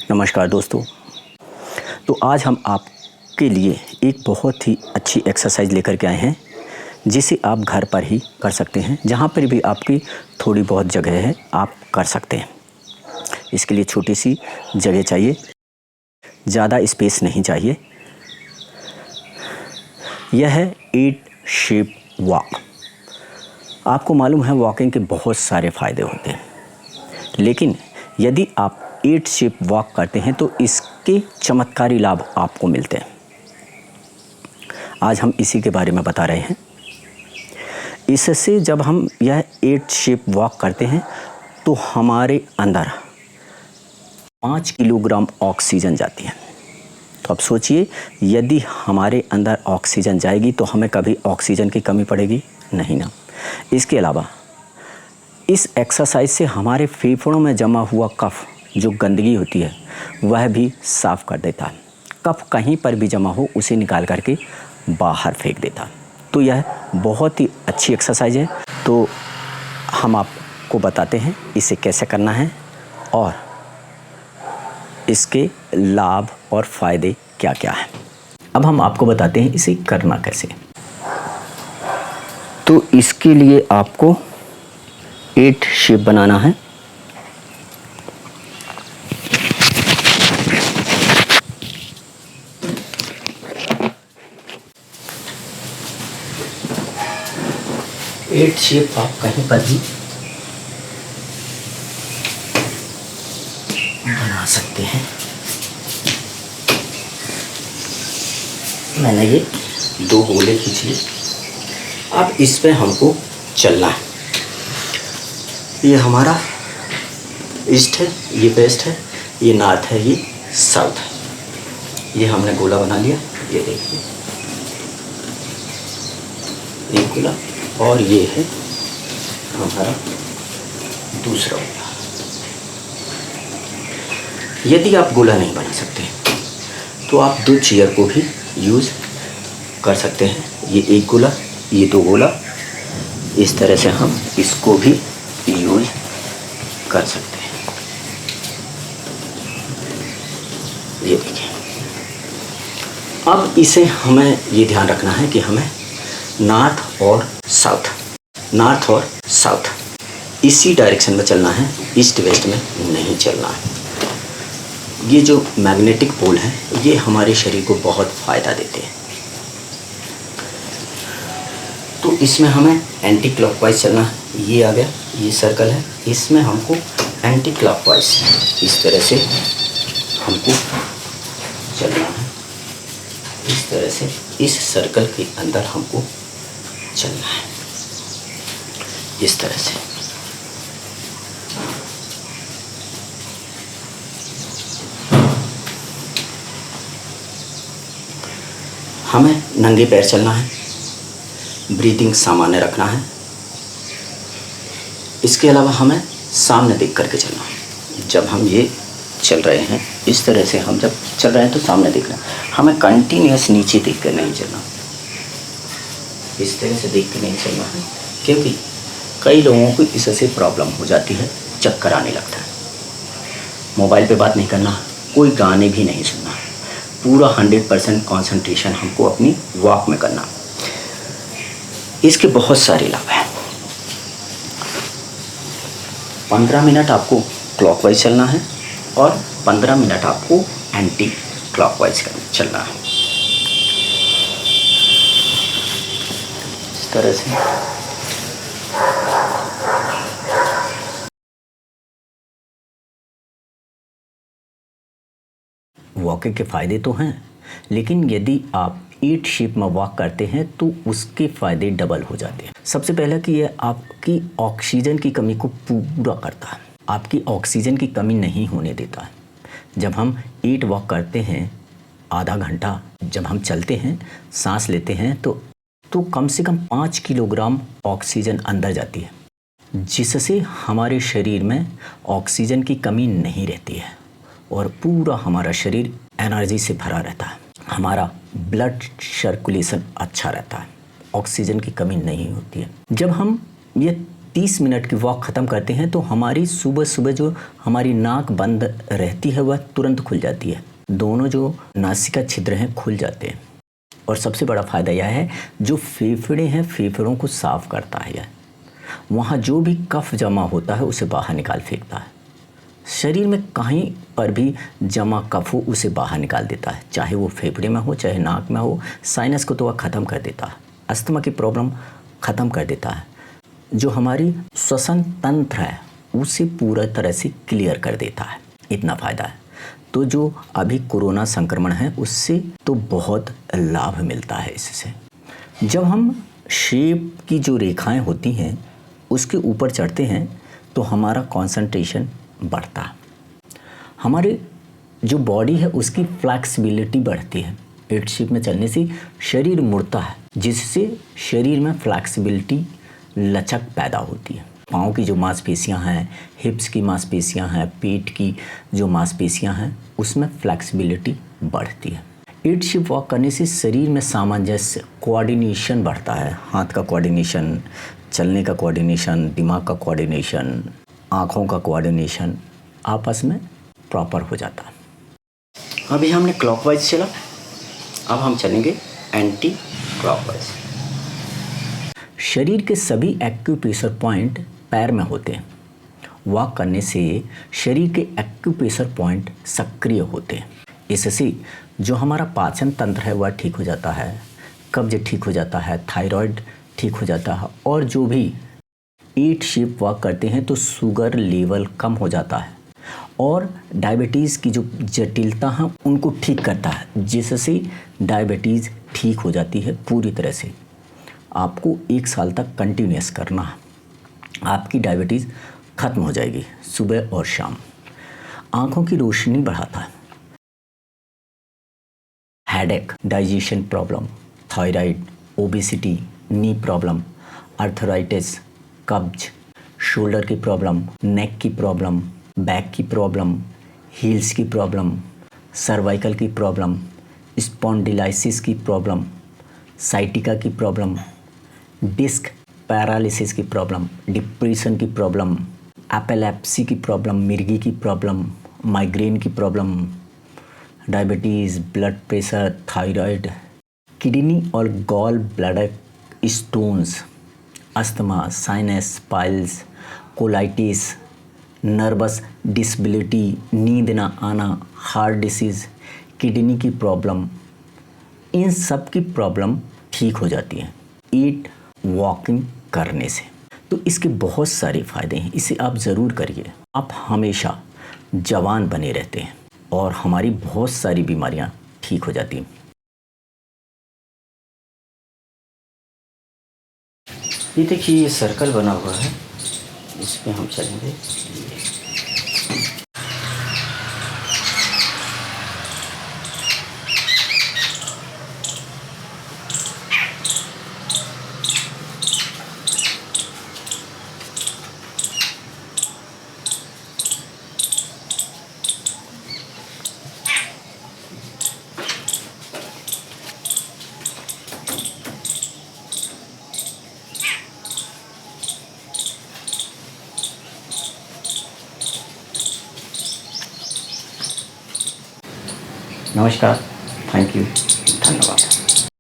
नमस्कार दोस्तों। तो आज हम आपके लिए एक बहुत ही अच्छी एक्सरसाइज लेकर के आए हैं जिसे आप घर पर ही कर सकते हैं। जहाँ पर भी आपकी थोड़ी बहुत जगह है आप कर सकते हैं। इसके लिए छोटी सी जगह चाहिए, ज़्यादा स्पेस नहीं चाहिए। यह है 8 शेप वॉक। आपको मालूम है वॉकिंग के बहुत सारे फ़ायदे होते हैं, लेकिन यदि आप 8 शेप वॉक करते हैं तो इसके चमत्कारी लाभ आपको मिलते हैं। आज हम इसी के बारे में बता रहे हैं। इससे जब हम यह 8 शेप वॉक करते हैं तो हमारे अंदर 5 किलोग्राम ऑक्सीजन जाती है। तो अब सोचिए, यदि हमारे अंदर ऑक्सीजन जाएगी तो हमें कभी ऑक्सीजन की कमी पड़ेगी नहीं ना। इसके अलावा इस एक्सरसाइज से हमारे फेफड़ों में जमा हुआ कफ, जो गंदगी होती है, वह भी साफ़ कर देता है। कफ कहीं पर भी जमा हो उसे निकाल करके बाहर फेंक देता। तो यह बहुत ही अच्छी एक्सरसाइज है। तो हम आपको बताते हैं इसे कैसे करना है और इसके लाभ और फ़ायदे क्या क्या हैं। अब हम आपको बताते हैं इसे करना कैसे। तो इसके लिए आपको 8 शेप बनाना है। एट शेप आप कहीं पर भी बना सकते हैं। मैंने ये 2 गोले खींच लिए। अब इस पे हमको चलना है। ये हमारा ईस्ट है, ये वेस्ट है, ये नॉर्थ है, ये साउथ है। ये हमने गोला बना लिया। ये देखिए, एक गोला, और ये है हमारा दूसरा गोला। यदि आप गोला नहीं बना सकते तो आप 2 चेयर को भी यूज़ कर सकते हैं। ये एक गोला, ये 2 गोला, इस तरह से हम इसको भी यूज़ कर सकते हैं। ये देखिए। अब इसे हमें ये ध्यान रखना है कि हमें नॉर्थ और साउथ इसी डायरेक्शन में चलना है, ईस्ट वेस्ट में नहीं चलना है। ये जो मैग्नेटिक पोल है ये हमारे शरीर को बहुत फ़ायदा देते हैं। तो इसमें हमें एंटी क्लॉकवाइज चलना है। ये आ गया, ये सर्कल है, इसमें हमको एंटी क्लॉकवाइज इस तरह से हमको चलना है। इस तरह से इस सर्कल के अंदर हमको चलना है, इस तरह से। हमें नंगे पैर चलना है, ब्रीदिंग सामान्य रखना है। इसके अलावा हमें सामने देख करके चलना है। जब हम ये चल रहे हैं इस तरह से, हम जब चल रहे हैं तो सामने देख रहे हैं। हमें कंटिन्यूस नीचे देख कर नहीं चलना, इस तरह से देख कर नहीं चलना है, क्योंकि कई लोगों को इससे प्रॉब्लम हो जाती है, चक्कर आने लगता है। मोबाइल पे बात नहीं करना, कोई गाने भी नहीं सुनना, पूरा 100% कंसंट्रेशन हमको अपनी वॉक में करना। इसके बहुत सारे लाभ हैं। 15 मिनट आपको क्लॉकवाइज चलना है और 15 मिनट आपको एंटी क्लॉकवाइज चलना है, इस तरह से। वॉकिंग के फ़ायदे तो हैं, लेकिन यदि आप 8 शेप में वॉक करते हैं तो उसके फ़ायदे डबल हो जाते हैं। सबसे पहला कि यह आपकी ऑक्सीजन की कमी को पूरा करता है, आपकी ऑक्सीजन की कमी नहीं होने देता है। जब हम 8 वॉक करते हैं, आधा घंटा जब हम चलते हैं, सांस लेते हैं, तो कम से कम 5 किलोग्राम ऑक्सीजन अंदर जाती है, जिससे हमारे शरीर में ऑक्सीजन की कमी नहीं रहती है और पूरा हमारा शरीर एनर्जी से भरा रहता है। हमारा ब्लड सर्कुलेशन अच्छा रहता है, ऑक्सीजन की कमी नहीं होती है। जब हम ये 30 मिनट की वॉक ख़त्म करते हैं तो हमारी सुबह सुबह जो हमारी नाक बंद रहती है वह तुरंत खुल जाती है। दोनों जो नासिका छिद्र हैं खुल जाते हैं। और सबसे बड़ा फ़ायदा यह है, जो फेफड़े हैं फेफड़ों को साफ़ करता है यह। वहाँ जो भी कफ जमा होता है उसे बाहर निकाल फेंकता है। शरीर में कहीं पर भी जमा कफ हो उसे बाहर निकाल देता है, चाहे वो फेफड़े में हो चाहे नाक में हो। साइनस को तो वह ख़त्म कर देता है, अस्थमा की प्रॉब्लम ख़त्म कर देता है। जो हमारी श्वसन तंत्र है उसे पूरा तरह से क्लियर कर देता है, इतना फ़ायदा है। तो जो अभी कोरोना संक्रमण है उससे तो बहुत लाभ मिलता है इससे। जब हम शेप की जो रेखाएं होती हैं उसके ऊपर चढ़ते हैं तो हमारा कंसंट्रेशन बढ़ता है, हमारे जो बॉडी है उसकी फ्लेक्सिबिलिटी बढ़ती है। 8 शेप में चलने से शरीर मुड़ता है, जिससे शरीर में फ्लेक्सिबिलिटी लचक पैदा होती है। पाँव की जो मांसपेशियां हैं, हिप्स की मांसपेशियां हैं, पेट की जो मांसपेशियां हैं उसमें फ्लेक्सिबिलिटी बढ़ती है। 8 शेप वॉक करने से शरीर में सामंजस्य, कोऑर्डिनेशन बढ़ता है। हाथ का कोऑर्डिनेशन, चलने का कोऑर्डिनेशन, दिमाग का कोऑर्डिनेशन, आँखों का कोऑर्डिनेशन आपस में प्रॉपर हो जाता है। अभी हमने क्लॉकवाइज चला, अब हम चलेंगे एंटी क्लॉकवाइज। शरीर के सभी एक्यूप्रेशर पॉइंट पैर में होते हैं। वॉक करने से शरीर के एक्यूप्रेशर पॉइंट सक्रिय होते हैं। इससे जो हमारा पाचन तंत्र है वह ठीक हो जाता है, कब्ज ठीक हो जाता है, थायराइड ठीक हो जाता है। और जो भी 8 शेप वॉक करते हैं तो शुगर लेवल कम हो जाता है और डायबिटीज़ की जो जटिलता है उनको ठीक करता है, जिससे डायबिटीज़ ठीक हो जाती है पूरी तरह से। आपको 1 साल तक कंटिन्यूस करना है, आपकी डायबिटीज़ ख़त्म हो जाएगी सुबह और शाम। आँखों की रोशनी बढ़ाता है। Headache, digestion problem, thyroid, obesity, knee problem, arthritis, कब्ज, शोल्डर की प्रॉब्लम, नेक की प्रॉब्लम, बैक की प्रॉब्लम, हील्स की प्रॉब्लम, सर्वाइकल की प्रॉब्लम, स्पॉन्डिलाइसिस की प्रॉब्लम, साइटिका की प्रॉब्लम, डिस्क पैरालिसिस की प्रॉब्लम, डिप्रेशन की प्रॉब्लम, एपिलेप्सी की प्रॉब्लम, मिर्गी की प्रॉब्लम, माइग्रेन की problem, diabetes, blood pressure, thyroid, kidney और gall bladder stones, asthma, sinus, piles, colitis, nervous disability, नींद ना आना, हार्ट डिसीज़, किडनी की प्रॉब्लम, इन सब की प्रॉब्लम ठीक हो जाती है 8 वॉकिंग करने से। तो इसके बहुत सारे फ़ायदे हैं, इसे आप ज़रूर करिए। आप हमेशा जवान बने रहते हैं और हमारी बहुत सारी बीमारियां ठीक हो जाती हैं। ये देखिए, ये सर्कल बना हुआ है, इस पे हम चलेंगे। नमस्कार, थैंक यू।